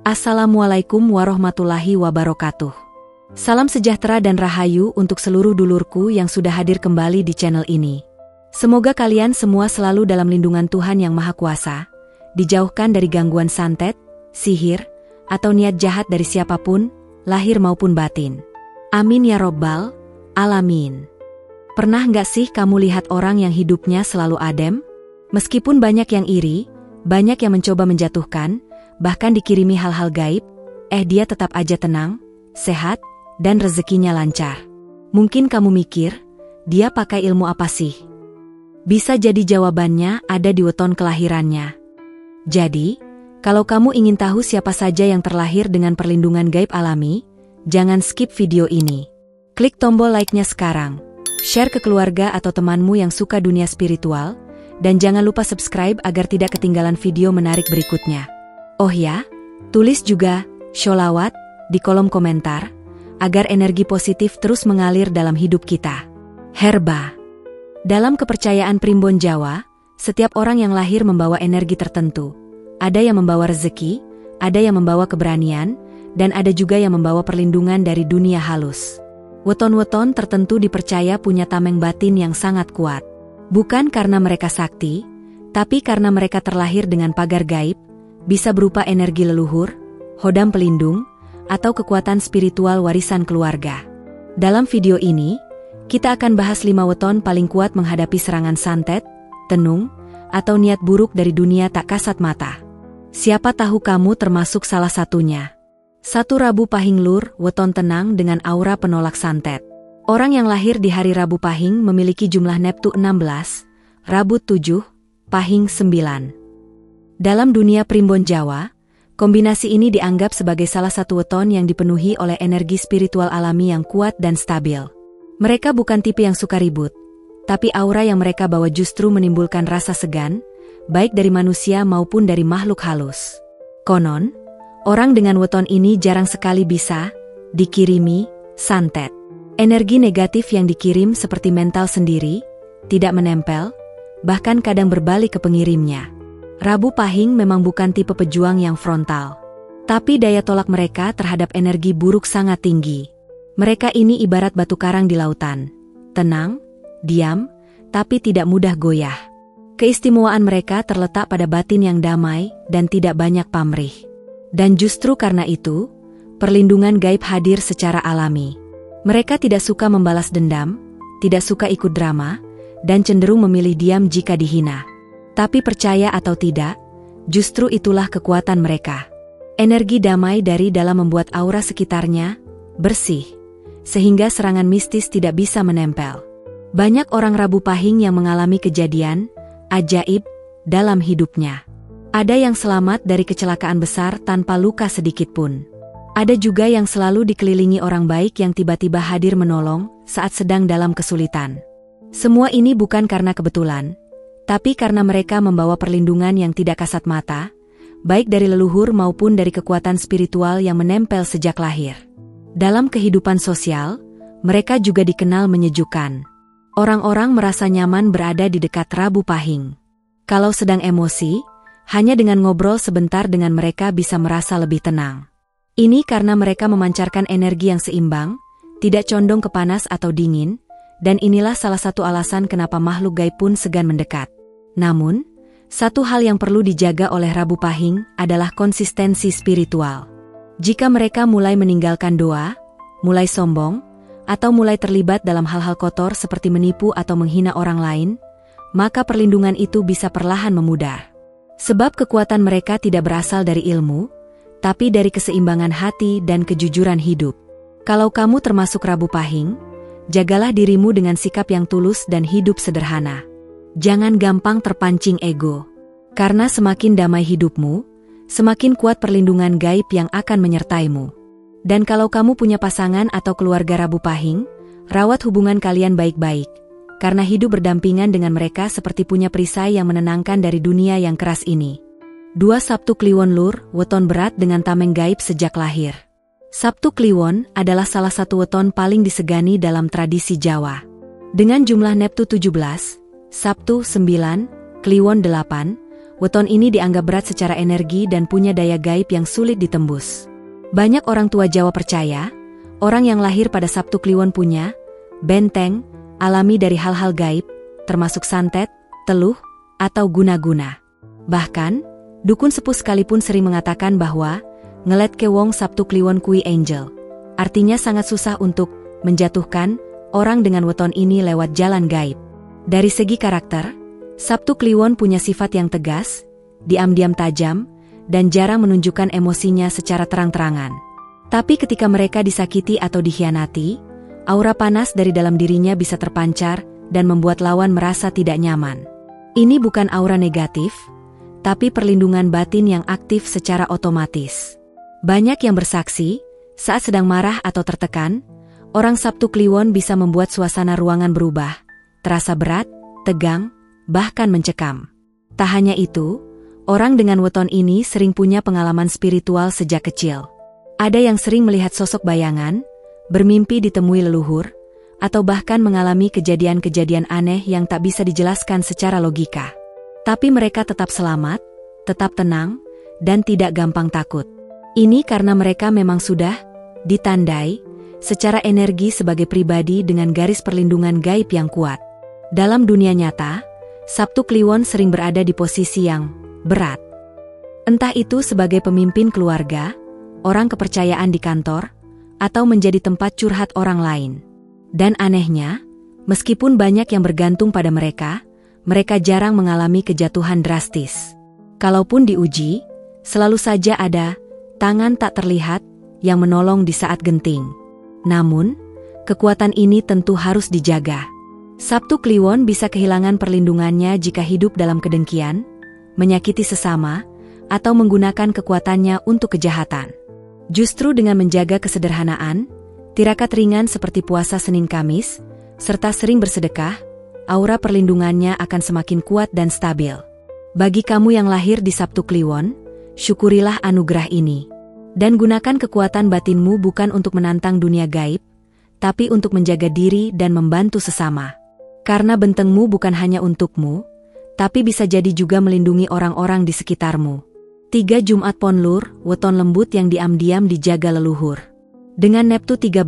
Assalamualaikum warahmatullahi wabarakatuh. Salam sejahtera dan rahayu untuk seluruh dulurku yang sudah hadir kembali di channel ini. Semoga kalian semua selalu dalam lindungan Tuhan Yang Maha Kuasa, dijauhkan dari gangguan santet, sihir, atau niat jahat dari siapapun, lahir maupun batin. Amin ya robbal alamin. Pernah nggak sih kamu lihat orang yang hidupnya selalu adem? Meskipun banyak yang iri, banyak yang mencoba menjatuhkan, bahkan dikirimi hal-hal gaib, dia tetap aja tenang, sehat, dan rezekinya lancar. Mungkin kamu mikir, dia pakai ilmu apa sih? Bisa jadi jawabannya ada di weton kelahirannya. Jadi, kalau kamu ingin tahu siapa saja yang terlahir dengan perlindungan gaib alami, jangan skip video ini. Klik tombol like-nya sekarang, share ke keluarga atau temanmu yang suka dunia spiritual, dan jangan lupa subscribe agar tidak ketinggalan video menarik berikutnya. Oh ya, tulis juga sholawat di kolom komentar, agar energi positif terus mengalir dalam hidup kita. Herba. Dalam kepercayaan Primbon Jawa, setiap orang yang lahir membawa energi tertentu. Ada yang membawa rezeki, ada yang membawa keberanian, dan ada juga yang membawa perlindungan dari dunia halus. Weton-weton tertentu dipercaya punya tameng batin yang sangat kuat. Bukan karena mereka sakti, tapi karena mereka terlahir dengan pagar gaib, bisa berupa energi leluhur, hodam pelindung, atau kekuatan spiritual warisan keluarga. Dalam video ini, kita akan bahas 5 weton paling kuat menghadapi serangan santet, tenung, atau niat buruk dari dunia tak kasat mata. Siapa tahu kamu termasuk salah satunya. 1 Rabu Pahing Lur, weton tenang dengan aura penolak santet. Orang yang lahir di hari Rabu Pahing memiliki jumlah Neptu 16, Rabu 7, Pahing 9. Dalam dunia Primbon Jawa, kombinasi ini dianggap sebagai salah satu weton yang dipenuhi oleh energi spiritual alami yang kuat dan stabil. Mereka bukan tipe yang suka ribut, tapi aura yang mereka bawa justru menimbulkan rasa segan, baik dari manusia maupun dari makhluk halus. Konon, orang dengan weton ini jarang sekali bisa dikirimi santet. Energi negatif yang dikirim seperti mental sendiri, tidak menempel, bahkan kadang berbalik ke pengirimnya. Rabu Pahing memang bukan tipe pejuang yang frontal. Tapi daya tolak mereka terhadap energi buruk sangat tinggi. Mereka ini ibarat batu karang di lautan. Tenang, diam, tapi tidak mudah goyah. Keistimewaan mereka terletak pada batin yang damai dan tidak banyak pamrih. Dan justru karena itu, perlindungan gaib hadir secara alami. Mereka tidak suka membalas dendam, tidak suka ikut drama, dan cenderung memilih diam jika dihina. Tapi percaya atau tidak, justru itulah kekuatan mereka. Energi damai dari dalam membuat aura sekitarnya bersih, sehingga serangan mistis tidak bisa menempel. Banyak orang Rabu Pahing yang mengalami kejadian ajaib dalam hidupnya. Ada yang selamat dari kecelakaan besar tanpa luka sedikit pun. Ada juga yang selalu dikelilingi orang baik yang tiba-tiba hadir menolong saat sedang dalam kesulitan. Semua ini bukan karena kebetulan, tapi karena mereka membawa perlindungan yang tidak kasat mata, baik dari leluhur maupun dari kekuatan spiritual yang menempel sejak lahir. Dalam kehidupan sosial, mereka juga dikenal menyejukkan. Orang-orang merasa nyaman berada di dekat Rabu Pahing. Kalau sedang emosi, hanya dengan ngobrol sebentar dengan mereka bisa merasa lebih tenang. Ini karena mereka memancarkan energi yang seimbang, tidak condong ke panas atau dingin, dan inilah salah satu alasan kenapa makhluk gaib pun segan mendekat. Namun, satu hal yang perlu dijaga oleh Rabu Pahing adalah konsistensi spiritual. Jika mereka mulai meninggalkan doa, mulai sombong, atau mulai terlibat dalam hal-hal kotor seperti menipu atau menghina orang lain, maka perlindungan itu bisa perlahan memudar. Sebab kekuatan mereka tidak berasal dari ilmu, tapi dari keseimbangan hati dan kejujuran hidup. Kalau kamu termasuk Rabu Pahing, jagalah dirimu dengan sikap yang tulus dan hidup sederhana. Jangan gampang terpancing ego. Karena semakin damai hidupmu, semakin kuat perlindungan gaib yang akan menyertaimu. Dan kalau kamu punya pasangan atau keluarga Rabu Pahing, rawat hubungan kalian baik-baik. Karena hidup berdampingan dengan mereka seperti punya perisai yang menenangkan dari dunia yang keras ini. 2 Sabtu Kliwon Lur, weton berat dengan tameng gaib sejak lahir. Sabtu Kliwon adalah salah satu weton paling disegani dalam tradisi Jawa. Dengan jumlah Neptu 17, Sabtu 9, Kliwon 8, weton ini dianggap berat secara energi dan punya daya gaib yang sulit ditembus. Banyak orang tua Jawa percaya, orang yang lahir pada Sabtu Kliwon punya benteng alami dari hal-hal gaib, termasuk santet, teluh, atau guna-guna. Bahkan, dukun sepuh sekalipun sering mengatakan bahwa ngelet ke wong Sabtu Kliwon kui angel. Artinya sangat susah untuk menjatuhkan orang dengan weton ini lewat jalan gaib. Dari segi karakter, Sabtu Kliwon punya sifat yang tegas, diam-diam tajam, dan jarang menunjukkan emosinya secara terang-terangan. Tapi ketika mereka disakiti atau dikhianati, aura panas dari dalam dirinya bisa terpancar dan membuat lawan merasa tidak nyaman. Ini bukan aura negatif, tapi perlindungan batin yang aktif secara otomatis. Banyak yang bersaksi, saat sedang marah atau tertekan, orang Sabtu Kliwon bisa membuat suasana ruangan berubah, terasa berat, tegang, bahkan mencekam. Tak hanya itu, orang dengan weton ini sering punya pengalaman spiritual sejak kecil. Ada yang sering melihat sosok bayangan, bermimpi ditemui leluhur, atau bahkan mengalami kejadian-kejadian aneh yang tak bisa dijelaskan secara logika. Tapi mereka tetap selamat, tetap tenang, dan tidak gampang takut. Ini karena mereka memang sudah ditandai secara energi sebagai pribadi dengan garis perlindungan gaib yang kuat. Dalam dunia nyata, Sabtu Kliwon sering berada di posisi yang berat. Entah itu sebagai pemimpin keluarga, orang kepercayaan di kantor, atau menjadi tempat curhat orang lain. Dan anehnya, meskipun banyak yang bergantung pada mereka, mereka jarang mengalami kejatuhan drastis. Kalaupun diuji, selalu saja ada tangan tak terlihat yang menolong di saat genting. Namun, kekuatan ini tentu harus dijaga. Sabtu Kliwon bisa kehilangan perlindungannya jika hidup dalam kedengkian, menyakiti sesama, atau menggunakan kekuatannya untuk kejahatan. Justru dengan menjaga kesederhanaan, tirakat ringan seperti puasa Senin Kamis, serta sering bersedekah, aura perlindungannya akan semakin kuat dan stabil. Bagi kamu yang lahir di Sabtu Kliwon, syukurilah anugerah ini. Dan gunakan kekuatan batinmu bukan untuk menantang dunia gaib, tapi untuk menjaga diri dan membantu sesama. Karena bentengmu bukan hanya untukmu, tapi bisa jadi juga melindungi orang-orang di sekitarmu. 3 Jumat Pon Lur, weton lembut yang diam-diam dijaga leluhur. Dengan Neptu 13,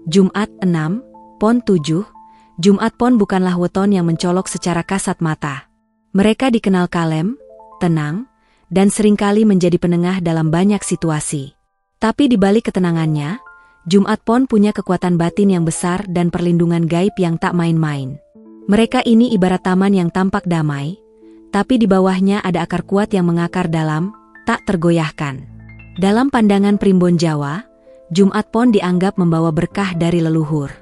Jumat 6, Pon 7, Jumat Pon bukanlah weton yang mencolok secara kasat mata. Mereka dikenal kalem, tenang, dan seringkali menjadi penengah dalam banyak situasi. Tapi di balik ketenangannya, Jumat Pon punya kekuatan batin yang besar dan perlindungan gaib yang tak main-main. Mereka ini ibarat taman yang tampak damai, tapi di bawahnya ada akar kuat yang mengakar dalam, tak tergoyahkan. Dalam pandangan primbon Jawa, Jumat Pon dianggap membawa berkah dari leluhur.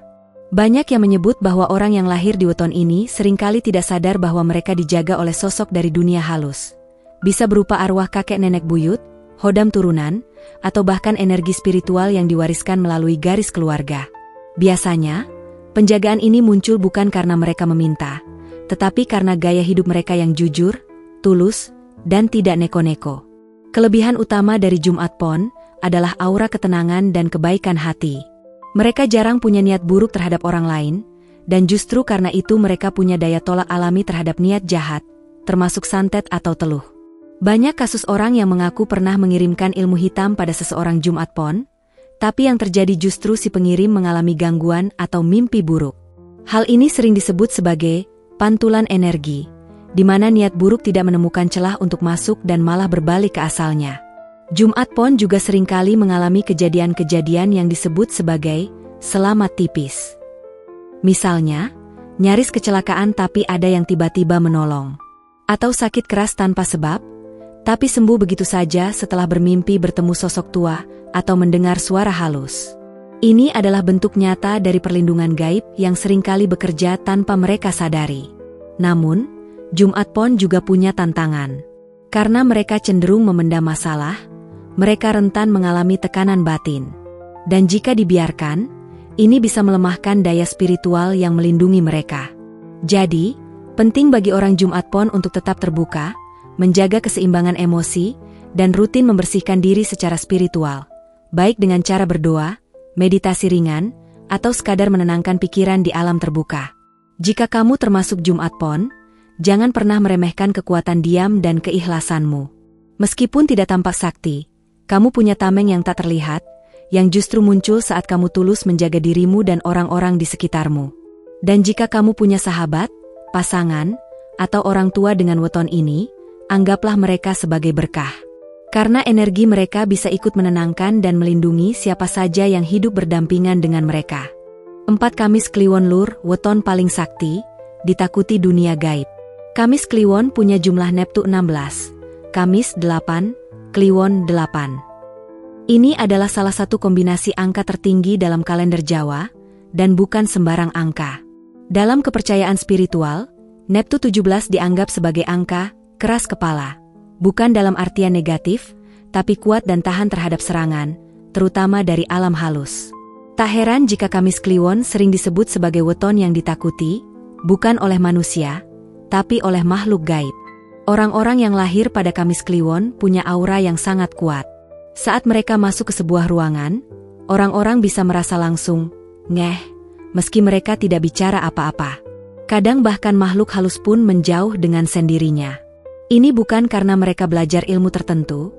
Banyak yang menyebut bahwa orang yang lahir di weton ini seringkali tidak sadar bahwa mereka dijaga oleh sosok dari dunia halus. Bisa berupa arwah kakek nenek buyut, hodam turunan, atau bahkan energi spiritual yang diwariskan melalui garis keluarga. Biasanya, penjagaan ini muncul bukan karena mereka meminta, tetapi karena gaya hidup mereka yang jujur, tulus, dan tidak neko-neko. Kelebihan utama dari Jumat Pon adalah aura ketenangan dan kebaikan hati. Mereka jarang punya niat buruk terhadap orang lain, dan justru karena itu mereka punya daya tolak alami terhadap niat jahat, termasuk santet atau teluh. Banyak kasus orang yang mengaku pernah mengirimkan ilmu hitam pada seseorang Jumat Pon, tapi yang terjadi justru si pengirim mengalami gangguan atau mimpi buruk. Hal ini sering disebut sebagai pantulan energi, di mana niat buruk tidak menemukan celah untuk masuk dan malah berbalik ke asalnya. Jumat Pon juga seringkali mengalami kejadian-kejadian yang disebut sebagai selamat tipis. Misalnya, nyaris kecelakaan tapi ada yang tiba-tiba menolong. Atau sakit keras tanpa sebab, tapi sembuh begitu saja setelah bermimpi bertemu sosok tua atau mendengar suara halus. Ini adalah bentuk nyata dari perlindungan gaib yang seringkali bekerja tanpa mereka sadari. Namun, Jumat Pon juga punya tantangan. Karena mereka cenderung memendam masalah, mereka rentan mengalami tekanan batin. Dan jika dibiarkan, ini bisa melemahkan daya spiritual yang melindungi mereka. Jadi, penting bagi orang Jumat Pon untuk tetap terbuka, menjaga keseimbangan emosi, dan rutin membersihkan diri secara spiritual, baik dengan cara berdoa, meditasi ringan, atau sekadar menenangkan pikiran di alam terbuka. Jika kamu termasuk Jumat Pon, jangan pernah meremehkan kekuatan diam dan keikhlasanmu. Meskipun tidak tampak sakti, kamu punya tameng yang tak terlihat, yang justru muncul saat kamu tulus menjaga dirimu dan orang-orang di sekitarmu. Dan jika kamu punya sahabat, pasangan, atau orang tua dengan weton ini, anggaplah mereka sebagai berkah. Karena energi mereka bisa ikut menenangkan dan melindungi siapa saja yang hidup berdampingan dengan mereka. 4 Kamis Kliwon Lur, weton paling sakti, ditakuti dunia gaib. Kamis Kliwon punya jumlah Neptu 16, Kamis 8, Kliwon 8. Ini adalah salah satu kombinasi angka tertinggi dalam kalender Jawa, dan bukan sembarang angka. Dalam kepercayaan spiritual, Neptu 17 dianggap sebagai angka keras kepala. Bukan dalam artian negatif, tapi kuat dan tahan terhadap serangan, terutama dari alam halus. Tak heran jika Kamis Kliwon sering disebut sebagai weton yang ditakuti, bukan oleh manusia, tapi oleh makhluk gaib. Orang-orang yang lahir pada Kamis Kliwon punya aura yang sangat kuat. Saat mereka masuk ke sebuah ruangan, orang-orang bisa merasa langsung, ngeh, meski mereka tidak bicara apa-apa. Kadang bahkan makhluk halus pun menjauh dengan sendirinya. Ini bukan karena mereka belajar ilmu tertentu,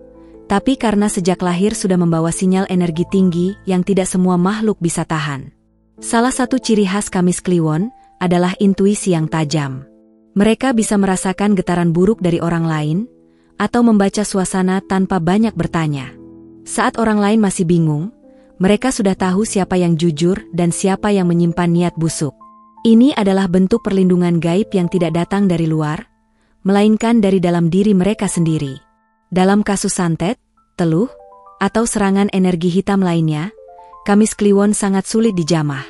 tapi karena sejak lahir sudah membawa sinyal energi tinggi yang tidak semua makhluk bisa tahan. Salah satu ciri khas Kamis Kliwon adalah intuisi yang tajam. Mereka bisa merasakan getaran buruk dari orang lain, atau membaca suasana tanpa banyak bertanya. Saat orang lain masih bingung, mereka sudah tahu siapa yang jujur dan siapa yang menyimpan niat busuk. Ini adalah bentuk perlindungan gaib yang tidak datang dari luar, melainkan dari dalam diri mereka sendiri. Dalam kasus santet, teluh, atau serangan energi hitam lainnya, Kamis Kliwon sangat sulit dijamah.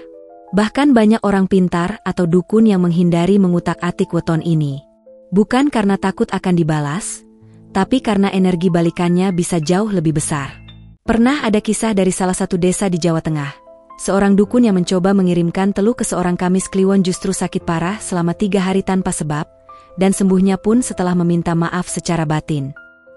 Bahkan banyak orang pintar atau dukun yang menghindari mengutak-atik weton ini. Bukan karena takut akan dibalas, tapi karena energi balikannya bisa jauh lebih besar. Pernah ada kisah dari salah satu desa di Jawa Tengah. Seorang dukun yang mencoba mengirimkan teluh ke seorang Kamis Kliwon justru sakit parah selama 3 hari tanpa sebab, dan sembuhnya pun setelah meminta maaf secara batin.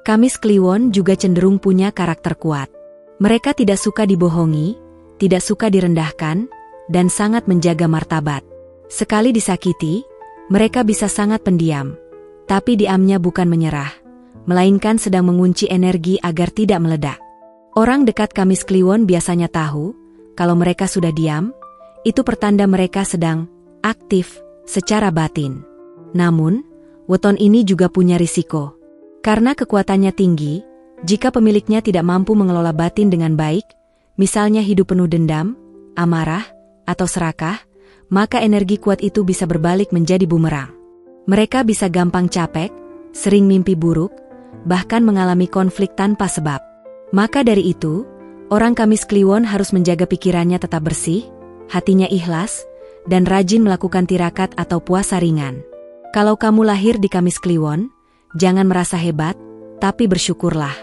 Kamis Kliwon juga cenderung punya karakter kuat. Mereka tidak suka dibohongi, tidak suka direndahkan, dan sangat menjaga martabat. Sekali disakiti, mereka bisa sangat pendiam. Tapi diamnya bukan menyerah, melainkan sedang mengunci energi agar tidak meledak. Orang dekat Kamis Kliwon biasanya tahu, kalau mereka sudah diam, itu pertanda mereka sedang aktif secara batin. Namun, weton ini juga punya risiko. Karena kekuatannya tinggi, jika pemiliknya tidak mampu mengelola batin dengan baik, misalnya hidup penuh dendam, amarah, atau serakah, maka energi kuat itu bisa berbalik menjadi bumerang. Mereka bisa gampang capek, sering mimpi buruk, bahkan mengalami konflik tanpa sebab. Maka dari itu, orang Kamis Kliwon harus menjaga pikirannya tetap bersih, hatinya ikhlas, dan rajin melakukan tirakat atau puasa ringan. Kalau kamu lahir di Kamis Kliwon, jangan merasa hebat, tapi bersyukurlah.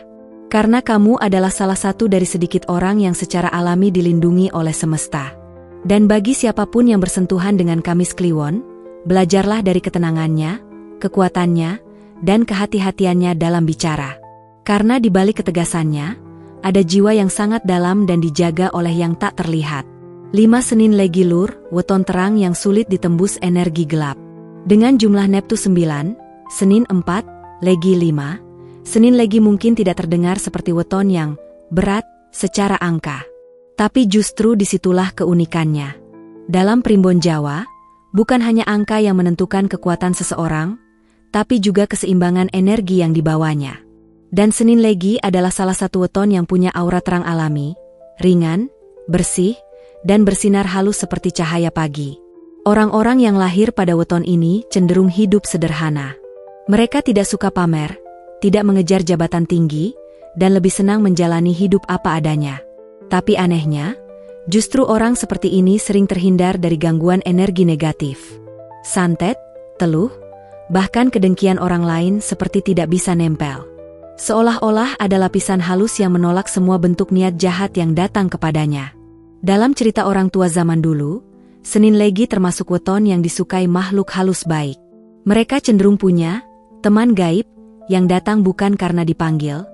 Karena kamu adalah salah satu dari sedikit orang yang secara alami dilindungi oleh semesta. Dan bagi siapapun yang bersentuhan dengan Kamis Kliwon, belajarlah dari ketenangannya, kekuatannya, dan kehati-hatiannya dalam bicara. Karena di balik ketegasannya, ada jiwa yang sangat dalam dan dijaga oleh yang tak terlihat. 5 Senin Legi Lur, weton terang yang sulit ditembus energi gelap. Dengan jumlah Neptu 9, Senin 4, Legi 5, Senin Legi mungkin tidak terdengar seperti weton yang berat secara angka. Tapi justru disitulah keunikannya. Dalam primbon Jawa, bukan hanya angka yang menentukan kekuatan seseorang, tapi juga keseimbangan energi yang dibawanya. Dan Senin Legi adalah salah satu weton yang punya aura terang alami, ringan, bersih, dan bersinar halus seperti cahaya pagi. Orang-orang yang lahir pada weton ini cenderung hidup sederhana. Mereka tidak suka pamer, tidak mengejar jabatan tinggi, dan lebih senang menjalani hidup apa adanya. Tapi anehnya, justru orang seperti ini sering terhindar dari gangguan energi negatif. Santet, teluh, bahkan kedengkian orang lain seperti tidak bisa nempel. Seolah-olah ada lapisan halus yang menolak semua bentuk niat jahat yang datang kepadanya. Dalam cerita orang tua zaman dulu, Senin Legi termasuk weton yang disukai makhluk halus baik. Mereka cenderung punya teman gaib yang datang bukan karena dipanggil,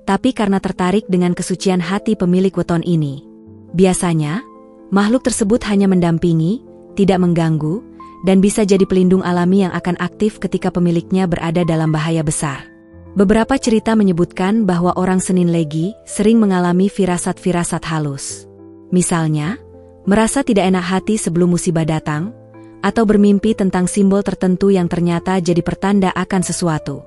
tapi karena tertarik dengan kesucian hati pemilik weton ini. Biasanya, makhluk tersebut hanya mendampingi, tidak mengganggu, dan bisa jadi pelindung alami yang akan aktif ketika pemiliknya berada dalam bahaya besar. Beberapa cerita menyebutkan bahwa orang Senin Legi sering mengalami firasat-firasat halus. Misalnya, merasa tidak enak hati sebelum musibah datang, atau bermimpi tentang simbol tertentu yang ternyata jadi pertanda akan sesuatu.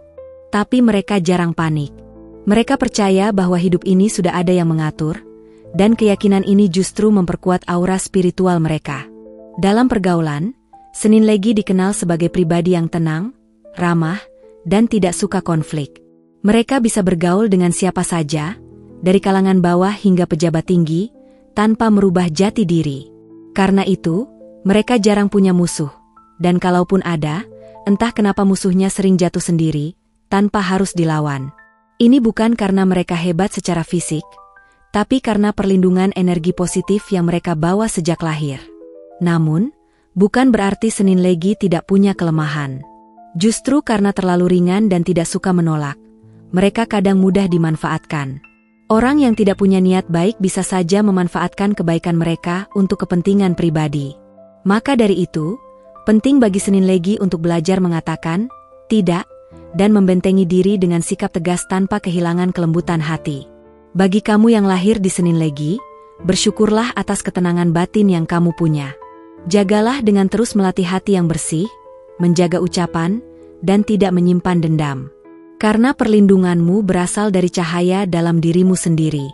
Tapi mereka jarang panik. Mereka percaya bahwa hidup ini sudah ada yang mengatur, dan keyakinan ini justru memperkuat aura spiritual mereka. Dalam pergaulan, Senin Legi dikenal sebagai pribadi yang tenang, ramah, dan tidak suka konflik. Mereka bisa bergaul dengan siapa saja, dari kalangan bawah hingga pejabat tinggi, tanpa merubah jati diri. Karena itu, mereka jarang punya musuh, dan kalaupun ada, entah kenapa musuhnya sering jatuh sendiri, tanpa harus dilawan. Ini bukan karena mereka hebat secara fisik, tapi karena perlindungan energi positif yang mereka bawa sejak lahir. Namun, bukan berarti Senin Legi tidak punya kelemahan. Justru karena terlalu ringan dan tidak suka menolak, mereka kadang mudah dimanfaatkan. Orang yang tidak punya niat baik bisa saja memanfaatkan kebaikan mereka untuk kepentingan pribadi. Maka dari itu, penting bagi Senin Legi untuk belajar mengatakan tidak dan membentengi diri dengan sikap tegas tanpa kehilangan kelembutan hati. Bagi kamu yang lahir di Senin Legi, bersyukurlah atas ketenangan batin yang kamu punya. Jagalah dengan terus melatih hati yang bersih, menjaga ucapan, dan tidak menyimpan dendam. Karena perlindunganmu berasal dari cahaya dalam dirimu sendiri.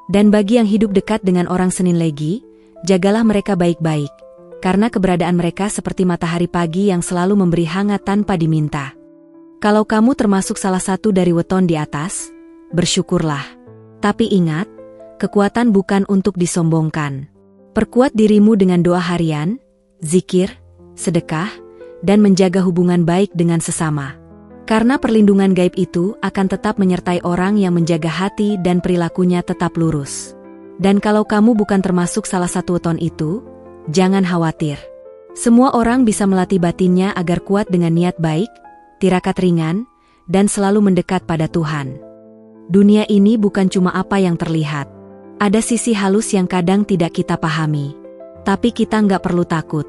Dan bagi yang hidup dekat dengan orang Senin Legi, jagalah mereka baik-baik, karena keberadaan mereka seperti matahari pagi yang selalu memberi hangat tanpa diminta. Kalau kamu termasuk salah satu dari weton di atas, bersyukurlah. Tapi ingat, kekuatan bukan untuk disombongkan. Perkuat dirimu dengan doa harian, zikir, sedekah, dan menjaga hubungan baik dengan sesama. Karena perlindungan gaib itu akan tetap menyertai orang yang menjaga hati dan perilakunya tetap lurus. Dan kalau kamu bukan termasuk salah satu weton itu, jangan khawatir. Semua orang bisa melatih batinnya agar kuat dengan niat baik, tirakat ringan, dan selalu mendekat pada Tuhan. Dunia ini bukan cuma apa yang terlihat. Ada sisi halus yang kadang tidak kita pahami. Tapi kita nggak perlu takut.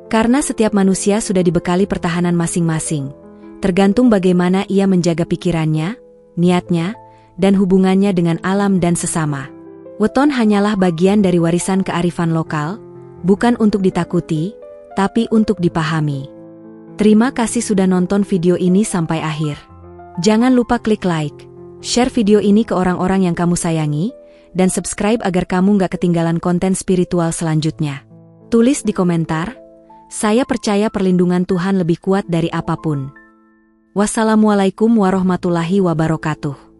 Karena setiap manusia sudah dibekali pertahanan masing-masing. Tergantung bagaimana ia menjaga pikirannya, niatnya, dan hubungannya dengan alam dan sesama. Weton hanyalah bagian dari warisan kearifan lokal, bukan untuk ditakuti, tapi untuk dipahami. Terima kasih sudah nonton video ini sampai akhir. Jangan lupa klik like, share video ini ke orang-orang yang kamu sayangi, dan subscribe agar kamu nggak ketinggalan konten spiritual selanjutnya. Tulis di komentar, saya percaya perlindungan Tuhan lebih kuat dari apapun. Wassalamualaikum warahmatullahi wabarakatuh.